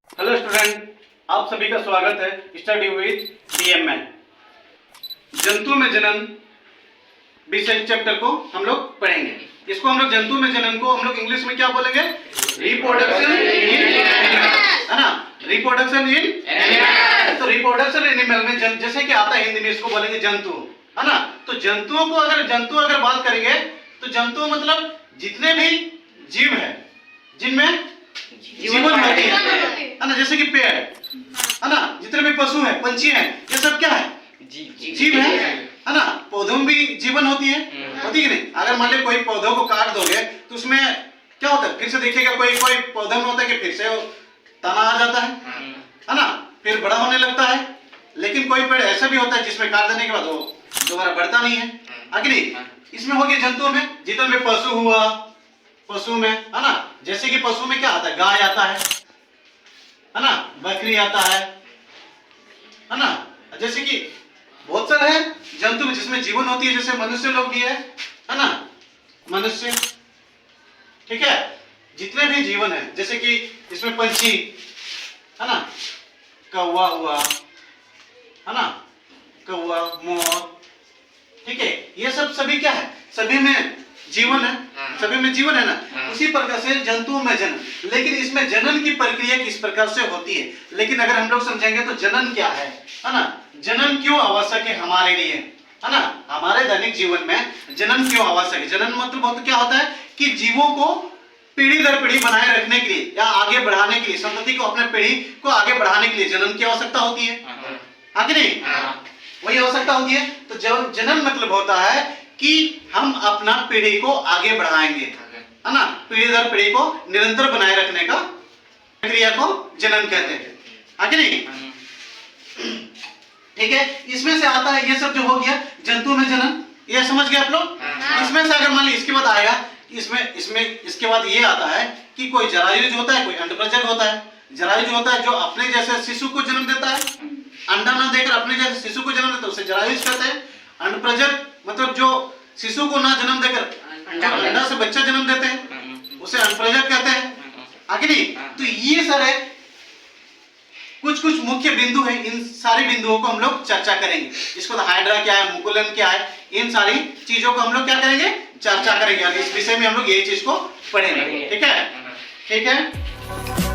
Hello student, आप सभी का स्वागत है स्टडी विद डीएमएन। जंतु में जनन विषय चैप्टर को हम लोग पढ़ेंगे। इसको हम लोग जंतु में जनन को हम लोग इंग्लिश में क्या बोलेंगे? रिप्रोडक्शन इन एनिमल, है ना? Reproduction in animal. तो रिप्रोडक्शन एनिमल में जैसे कि आता है हिंदी में, इसको बोलेंगे जंतु, है ना? तो जंतुओं को अगर बात करेंगे तो जंतु मतलब जितने भी जीव है जिनमें जीवन होती है ना, जैसे कि पेड़ है ना, जितने भी पशु हैं, पंछी हैं, ये सब क्या है? जीव है ना? पौधों में भी जीवन होती है, होती है कि नहीं? अगर मान लो कोई पौधों को काट दोगे तो उसमें क्या होता है? फिर से देखिएगा, कोई पौधा में होता है कि फिर से तना आ जाता है ना, फिर बड़ा होने लगता है। लेकिन कोई पेड़ ऐसा भी होता है जिसमें काट देने के बाद वो दोबारा बढ़ता नहीं है, कि नहीं? इसमें हो गया जंतुओं में। जितने भी पशु हुआ, पशु में, है ना, जैसे कि पशु में क्या आता है? गाय आता है ना, बकरी आता है ना, जैसे कि बहुत सारे हैं जंतु में जिसमें जीवन होती है, जैसे मनुष्य लोग भी है ना, मनुष्य, ठीक है? जितने भी जीवन है, जैसे कि इसमें पंछी है ना, कौवा हुआ, है ना, कौवा, मोर, ठीक है? ये सब सभी क्या है? सभी में जीवन है, सभी में जीवन है ना। उसी प्रकार से जंतुओं में जनन, लेकिन इसमें जनन की प्रक्रिया किस प्रकार से होती है? लेकिन अगर हम लोग समझेंगे तो जनन क्या है ना, जनन क्यों आवश्यक है हमारे लिए, है ना? हमारे दैनिक जीवन में जनन क्यों आवश्यक है? जनन मतलब क्या होता है कि जीवों को पीढ़ी दर पीढ़ी बनाए रखने के लिए या आगे बढ़ाने के लिए, संतति को, अपने पीढ़ी को आगे बढ़ाने के लिए जनन की आवश्यकता होती है, कि नहीं? वही आवश्यकता होती है। तो जनन मतलब होता है कि हम अपना पीढ़ी को आगे बढ़ाएंगे, है ना? पीढ़ी दर पीढ़ी को निरंतर बनाए रखने का प्रक्रिया को जनन कहते हैं, कि नहीं? ठीक है, इसमें से आता है ये सब जो हो गया जंतु में जनन, ये समझ गए आप लोग? इसमें से अगर मान ली इसके बाद आएगा, इसमें इसके बाद ये आता है कि कोई जरायुज होता है, कोई अंडप्रजनक होता है। जरायुज होता है जो अपने जैसे शिशु को जन्म देता है, अंडा न देकर अपने जैसे शिशु को जन्म देता है, उसे जरायुज कहते हैं। अंडप्रजनक मतलब जो शिशु को ना जन्म देकर अंडा से बच्चा जन्म देते हैं, उसे अंडप्रजनक कहते हैं, आगे नहीं? तो ये सारे कुछ मुख्य बिंदु हैं। इन सारी बिंदुओं को हम लोग चर्चा करेंगे। इसको हाइड्रा क्या है, मुकुलन क्या है, इन सारी चीजों को हम लोग क्या करेंगे? चर्चा करेंगे। और इस विषय में हम लोग ये चीज को पढ़ेंगे। ठीक है, ठीक है।